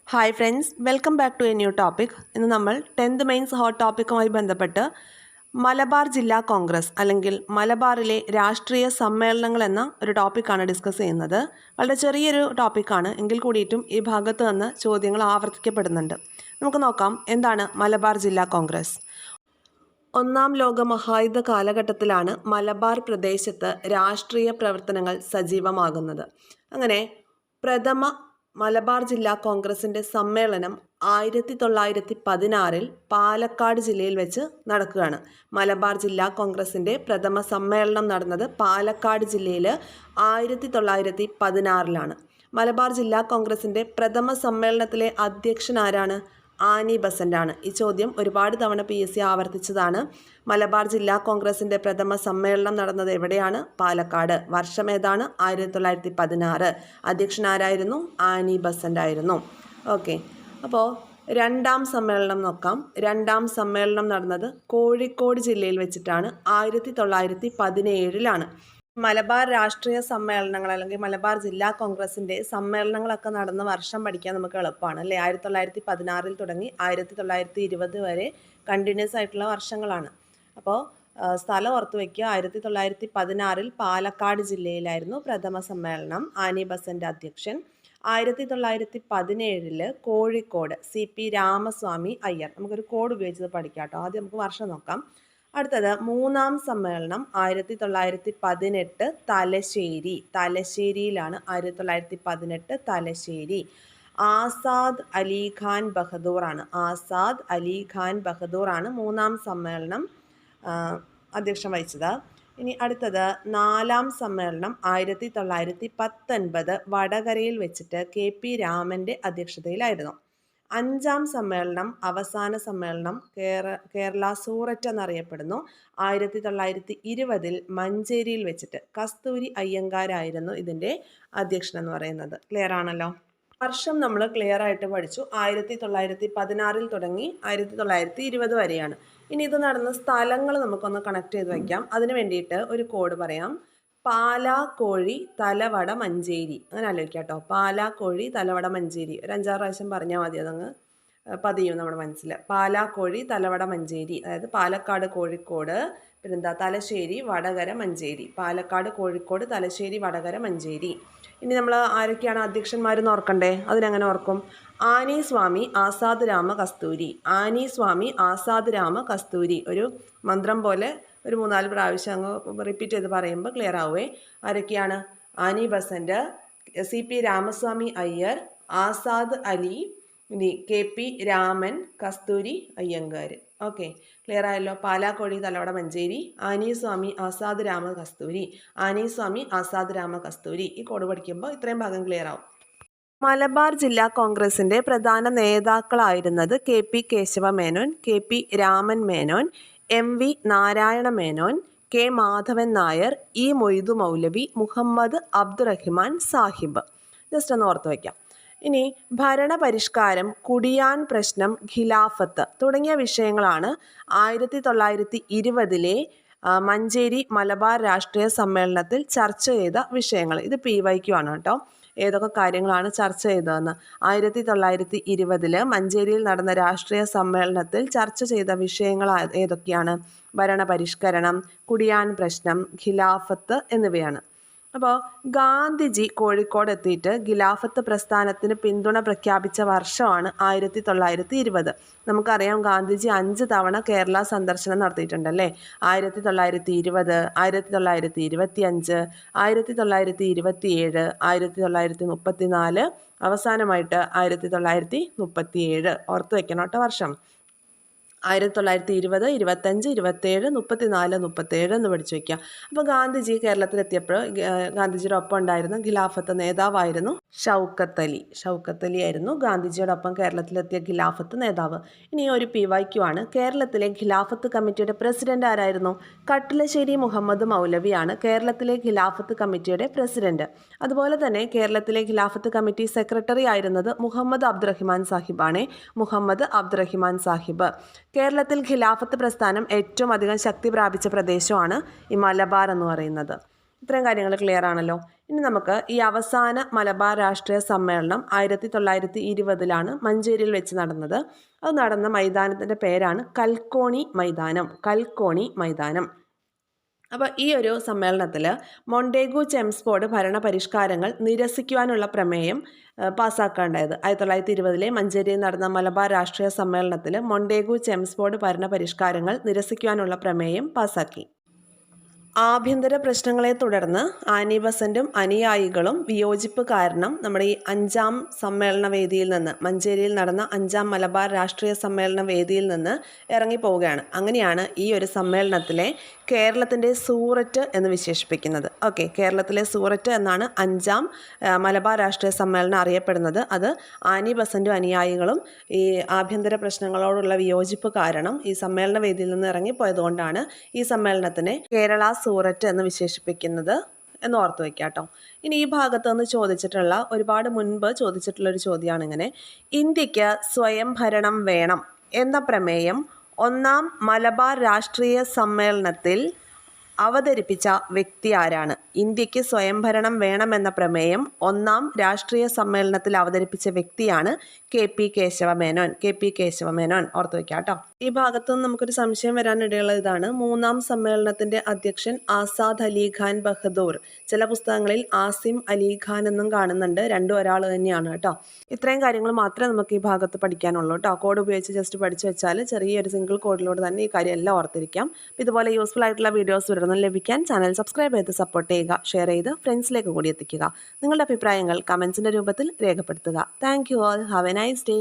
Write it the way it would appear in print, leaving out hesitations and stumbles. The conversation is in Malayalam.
Hi friends, welcome back to a new topic. ഇന്ന് നമ്മൾ 10th മെയിൻസ് ഹോട്ട് ടോപ്പിക്കുമായി ബന്ധപ്പെട്ട് മലബാർ ജില്ലാ കോൺഗ്രസ് അല്ലെങ്കിൽ മലബാറിലെ രാഷ്ട്രീയ സമ്മേളനങ്ങൾ എന്ന ഒരു ടോപ്പിക്കാണ് ഡിസ്കസ് ചെയ്യുന്നത്. വളരെ ചെറിയൊരു ടോപ്പിക്കാണ്, എങ്കിൽ കൂടിയിട്ടും ഈ ഭാഗത്ത് നിന്ന് ചോദ്യങ്ങൾ ആവർത്തിക്കപ്പെടുന്നുണ്ട്. നമുക്ക് നോക്കാം, എന്താണ് മലബാർ ജില്ലാ കോൺഗ്രസ്. ഒന്നാം ലോക മഹായുദ്ധ കാലഘട്ടത്തിലാണ് മലബാർ പ്രദേശത്ത് രാഷ്ട്രീയ പ്രവർത്തനങ്ങൾ സജീവമാകുന്നത്. അങ്ങനെ പ്രഥമ മലബാർ ജില്ലാ കോൺഗ്രസിൻ്റെ സമ്മേളനം 1916 പാലക്കാട് ജില്ലയിൽ വെച്ച് നടക്കുകയാണ്. മലബാർ ജില്ലാ കോൺഗ്രസിൻ്റെ പ്രഥമ സമ്മേളനം നടന്നത് പാലക്കാട് ജില്ലയിൽ 1916 മലബാർ ജില്ലാ കോൺഗ്രസിൻ്റെ പ്രഥമ സമ്മേളനത്തിലെ അധ്യക്ഷൻ ആരാണ്? ആനി ബസന്റാണ്. ഈ ചോദ്യം ഒരുപാട് തവണ PSC ആവർത്തിച്ചതാണ്. മലബാർ ജില്ലാ കോൺഗ്രസിൻ്റെ പ്രഥമ സമ്മേളനം നടന്നത് എവിടെയാണ്? പാലക്കാട്. വർഷം ഏതാണ്? 1916. അധ്യക്ഷൻ ആരായിരുന്നു? ആനി ബസന്റ് ആയിരുന്നു. ഓക്കെ, അപ്പോൾ രണ്ടാം സമ്മേളനം നോക്കാം. രണ്ടാം സമ്മേളനം നടന്നത് കോഴിക്കോട് ജില്ലയിൽ വെച്ചിട്ടാണ്. 1917 മലബാർ രാഷ്ട്രീയ സമ്മേളനങ്ങൾ അല്ലെങ്കിൽ മലബാർ ജില്ലാ കോൺഗ്രസിൻ്റെ സമ്മേളനങ്ങളൊക്കെ നടന്ന വർഷം പഠിക്കാൻ നമുക്ക് എളുപ്പമാണ് അല്ലേ. 1916 തുടങ്ങി 1920 വരെ കണ്ടിന്യൂസ് ആയിട്ടുള്ള വർഷങ്ങളാണ്. അപ്പോൾ സ്ഥലം ഓർത്ത് വയ്ക്കുക. 1916 പാലക്കാട് ജില്ലയിലായിരുന്നു പ്രഥമ സമ്മേളനം. ആനി ബസന്റ് അധ്യക്ഷൻ. 1917 കോഴിക്കോട് CP രാമസ്വാമി അയ്യർ. നമുക്കൊരു കോഡ് ഉപയോഗിച്ചത് പഠിക്കാം കേട്ടോ. ആദ്യം നമുക്ക് വർഷം നോക്കാം. അടുത്തത് മൂന്നാം സമ്മേളനം 1918 തലശ്ശേരി. തലശ്ശേരിയിലാണ് 1918 തലശ്ശേരി. ആസാദ് അലി ഖാൻ ബഹദൂറാണ്. ആസാദ് അലി ഖാൻ ബഹദൂറാണ് മൂന്നാം സമ്മേളനം അധ്യക്ഷം വഹിച്ചത്. ഇനി അടുത്തത് നാലാം സമ്മേളനം 1919 വടകരയിൽ വെച്ചിട്ട് KP രാമൻ്റെ അധ്യക്ഷതയിലായിരുന്നു. അഞ്ചാം സമ്മേളനം, അവസാന സമ്മേളനം, കേരള സൂററ്റ് എന്നറിയപ്പെടുന്നു. 1920 മഞ്ചേരിയിൽ വെച്ചിട്ട് കസ്തൂരി അയ്യങ്കാരായിരുന്നു ഇതിൻ്റെ അധ്യക്ഷൻ എന്ന് പറയുന്നത്. ക്ലിയർ ആണല്ലോ. വർഷം നമ്മൾ ക്ലിയർ ആയിട്ട് പഠിച്ചു. 1916 തുടങ്ങി 1920 വരെയാണ്. ഇനി ഇത് നടന്ന സ്ഥലങ്ങൾ നമുക്കൊന്ന് കണക്ട് ചെയ്ത് വയ്ക്കാം. അതിന് വേണ്ടിയിട്ട് ഒരു കോഡ് പറയാം. പാലാക്കോഴി തലവട മഞ്ചേരി. അങ്ങനെ ആലോചിക്കാം കേട്ടോ. പാലാക്കോഴി തലവട മഞ്ചേരി. ഒരു 5-6 പ്രാവശ്യം പറഞ്ഞാൽ മതി, അതങ്ങ് പതിയും നമ്മുടെ മനസ്സിൽ. പാലാക്കോഴി തലവട മഞ്ചേരി, അതായത് പാലക്കാട്, കോഴിക്കോട്, പിന്നെന്താ തലശ്ശേരി, വടകര, മഞ്ചേരി. പാലക്കാട്, കോഴിക്കോട്, തലശ്ശേരി, വടകര, മഞ്ചേരി. ഇനി നമ്മൾ ആരൊക്കെയാണ് അധ്യക്ഷന്മാരെന്ന് ഓർക്കണ്ടേ? അതിനെങ്ങനെ ഓർക്കും? ആനി സ്വാമി ആസാദ് രാമ കസ്തൂരി. ആനി സ്വാമി ആസാദ് രാമ കസ്തൂരി. ഒരു മന്ത്രം പോലെ ഒരു 3-4 പ്രാവശ്യം അങ്ങ് റിപ്പീറ്റ് ചെയ്ത് പറയുമ്പോൾ ക്ലിയർ ആവുമേ. ആരൊക്കെയാണ്? Annie Besant, CP Ramaswamy Iyer, Azad Ali, ഇനി KP Raman, Kasturi Iyengar. Okay, clear ആയല്ലോ. പാലാക്കോഴി തലവട മഞ്ചേരി, ആനി സ്വാമി ആസാദ് രാമ കസ്തൂരി, ആനി സ്വാമി ആസാദ് രാമ കസ്തൂരി. ഈ കോഡ് പഠിക്കുമ്പോൾ ഇത്രയും ഭാഗം ക്ലിയർ ആവും. മലബാർ ജില്ലാ കോൺഗ്രസിൻ്റെ പ്രധാന നേതാക്കളായിരുന്നത് KP Kesava Menon, KP Raman Menon, MV Narayana Menon, K Madhavan Nair, E Moidu Moulavi, Muhammad Abdurahiman Sahib. Just ഒന്ന് ഓർത്ത് വയ്ക്കാം. ഇനി ഭരണപരിഷ്കാരം, കുടിയാൻ പ്രശ്നം, ഖിലാഫത്ത് തുടങ്ങിയ വിഷയങ്ങളാണ് 1920 മഞ്ചേരി മലബാർ രാഷ്ട്രീയ സമ്മേളനത്തിൽ ചർച്ച ചെയ്ത വിഷയങ്ങൾ. ഇത് PYQ ആണ് കേട്ടോ. ഏതൊക്കെ കാര്യങ്ങളാണ് ചർച്ച ചെയ്തതെന്ന്. 1920 മഞ്ചേരിയിൽ നടന്ന രാഷ്ട്രീയ സമ്മേളനത്തിൽ ചർച്ച ചെയ്ത വിഷയങ്ങൾ ഏതൊക്കെയാണ്? ഭരണപരിഷ്കരണം, കുടിയാൻ പ്രശ്നം, ഖിലാഫത്ത് എന്നിവയാണ്. അപ്പോൾ ഗാന്ധിജി കോഴിക്കോട് എത്തിയിട്ട് ഖിലാഫത്ത് പ്രസ്ഥാനത്തിന് പിന്തുണ പ്രഖ്യാപിച്ച വർഷമാണ് 1920. നമുക്കറിയാം, ഗാന്ധിജി 5 തവണ കേരള സന്ദർശനം നടത്തിയിട്ടുണ്ടല്ലേ. 1920, 1925, 1927, 1934, അവസാനമായിട്ട് 1937. ഓർത്ത് വെക്കണം കേട്ടോ വർഷം. 1920, 25, 27, 34, 37 എന്ന് പഠിച്ചു വയ്ക്കുക. അപ്പോൾ ഗാന്ധിജി കേരളത്തിലെത്തിയപ്പോൾ ഗാന്ധിജിയുടെ ഒപ്പം ഉണ്ടായിരുന്ന ഖിലാഫത്ത് നേതാവായിരുന്നു ഷൗക്കത്ത് അലി. ഷൗക്കത്ത് അലി ആയിരുന്നു ഗാന്ധിജിയോടൊപ്പം കേരളത്തിലെത്തിയ ഖിലാഫത്ത് നേതാവ്. ഇനി ഒരു PYQ ആണ്. കേരളത്തിലെ ഖിലാഫത്ത് കമ്മിറ്റിയുടെ പ്രസിഡന്റ് ആരായിരുന്നു? കട്ടിലശ്ശേരി മുഹമ്മദ് മൗലവിയാണ് കേരളത്തിലെ ഖിലാഫത്ത് കമ്മിറ്റിയുടെ പ്രസിഡന്റ്. അതുപോലെ തന്നെ കേരളത്തിലെ ഖിലാഫത്ത് കമ്മിറ്റി സെക്രട്ടറി ആയിരുന്നത് മുഹമ്മദ് അബ്ദുറഹിമാൻ സാഹിബാണ്. മുഹമ്മദ് അബ്ദുറഹിമാൻ സാഹിബ്. കേരളത്തിൽ ഖിലാഫത്ത് പ്രസ്ഥാനം ഏറ്റവും അധികം ശക്തി പ്രാപിച്ച പ്രദേശമാണ് ഈ മലബാർ എന്ന് പറയുന്നത്. ഇത്രയും കാര്യങ്ങൾ ക്ലിയർ ആണല്ലോ. ഇനി നമുക്ക് ഈ അവസാന മലബാർ രാഷ്ട്രീയ സമ്മേളനം 1920 മഞ്ചേരിയിൽ വെച്ച് നടന്നത്. അത് നടന്ന മൈതാനത്തിൻ്റെ പേരാണ് കൽക്കോണി മൈതാനം. കൽക്കോണി മൈതാനം. അപ്പോൾ ഈ ഒരു സമ്മേളനത്തിൽ മൊണ്ടേഗു ചെംസ്ഫോർഡ് ഭരണപരിഷ്കാരങ്ങൾ നിരസിക്കുവാനുള്ള പ്രമേയം പാസ്സാക്കാനുണ്ടായത്. 1920 മഞ്ചേരിയിൽ നടന്ന മലബാർ രാഷ്ട്രീയ സമ്മേളനത്തിൽ മൊണ്ടേഗു ചെംസ്ഫോർഡ് ഭരണപരിഷ്കാരങ്ങൾ നിരസിക്കുവാനുള്ള പ്രമേയം പാസ്സാക്കി. ആഭ്യന്തര പ്രശ്നങ്ങളെ തുടർന്ന് ആനി ബസന്റും അനുയായികളും വിയോജിപ്പ് കാരണം നമ്മുടെ ഈ 5ാം സമ്മേളന വേദിയിൽ നിന്ന്, മഞ്ചേരിയിൽ നടന്ന 5ാം മലബാർ രാഷ്ട്രീയ സമ്മേളന വേദിയിൽ നിന്ന് ഇറങ്ങിപ്പോവുകയാണ്. അങ്ങനെയാണ് ഈ ഒരു സമ്മേളനത്തിലെ കേരളത്തിൻ്റെ സൂററ്റ് എന്ന് വിശേഷിപ്പിക്കുന്നത്. ഓക്കെ, കേരളത്തിലെ സൂററ്റ് എന്നാണ് 5ാം മലബാർ രാഷ്ട്രീയ സമ്മേളനം അറിയപ്പെടുന്നത്. അത് ആനി ബസന്റും അനുയായികളും ഈ ആഭ്യന്തര പ്രശ്നങ്ങളോടുള്ള വിയോജിപ്പ് കാരണം ഈ സമ്മേളന വേദിയിൽ നിന്ന് ഇറങ്ങിപ്പോയതുകൊണ്ടാണ് ഈ സമ്മേളനത്തിനെ കേരള സൂററ്റ് എന്ന് വിശേഷിപ്പിക്കുന്നത് എന്ന് ഓർത്ത് വയ്ക്കുക കേട്ടോ. ഇനി ഈ ഭാഗത്ത് നിന്ന് ചോദിച്ചിട്ടുള്ള, ഒരുപാട് മുൻപ് ചോദിച്ചിട്ടുള്ളൊരു ചോദ്യമാണ് ഇങ്ങനെ: ഇന്ത്യക്ക് സ്വയം ഭരണം വേണം എന്ന പ്രമേയം 1ാം മലബാർ രാഷ്ട്രീയ സമ്മേളനത്തിൽ അവതരിപ്പിച്ച വ്യക്തി ആരാണ്? ഇന്ത്യക്ക് സ്വയംഭരണം വേണമെന്ന പ്രമേയം 1ാം രാഷ്ട്രീയ സമ്മേളനത്തിൽ അവതരിപ്പിച്ച വ്യക്തിയാണ് KP കേശവമേനോൻ. KP കേശവമേനോൻ ഓർത്ത് വയ്ക്കാം കേട്ടോ. ഈ ഭാഗത്തുനിന്ന് നമുക്കൊരു സംശയം വരാനിടയുള്ള ഇതാണ്: 3ാം സമ്മേളനത്തിന്റെ അധ്യക്ഷൻ ആസാദ് അലി ഖാൻ ബഹദൂർ. ചില പുസ്തകങ്ങളിൽ ആസിം അലി ഖാൻ എന്നും കാണുന്നുണ്ട്. രണ്ടും ഒരാൾ തന്നെയാണ് കേട്ടോ. ഇത്രയും കാര്യങ്ങൾ മാത്രമേ നമുക്ക് ഈ ഭാഗത്ത് പഠിക്കാനുള്ളൂ കേട്ടോ. കോഡ് ഉപയോഗിച്ച് ജസ്റ്റ് പഠിച്ചു വെച്ചാൽ ചെറിയൊരു സിംഗിൾ കോഡിലൂടെ തന്നെ ഈ കാര്യം എല്ലാം ഓർത്തിരിക്കാം. ഇതുപോലെ യൂസ്ഫുൾ ആയിട്ടുള്ള വീഡിയോസ് തുടർന്ന് ലഭിക്കാൻ ചാനൽ സബ്സ്ക്രൈബ് ചെയ്ത് സപ്പോർട്ട് ചെയ്യുക, ഷെയർ ചെയ്ത് ഫ്രണ്ട്സിലേക്ക് കൂടി എത്തിക്കുക. നിങ്ങളുടെ അഭിപ്രായങ്ങൾ കമൻസിൻ്റെ രൂപത്തിൽ രേഖപ്പെടുത്തുക. Thank you all. Have A nice day.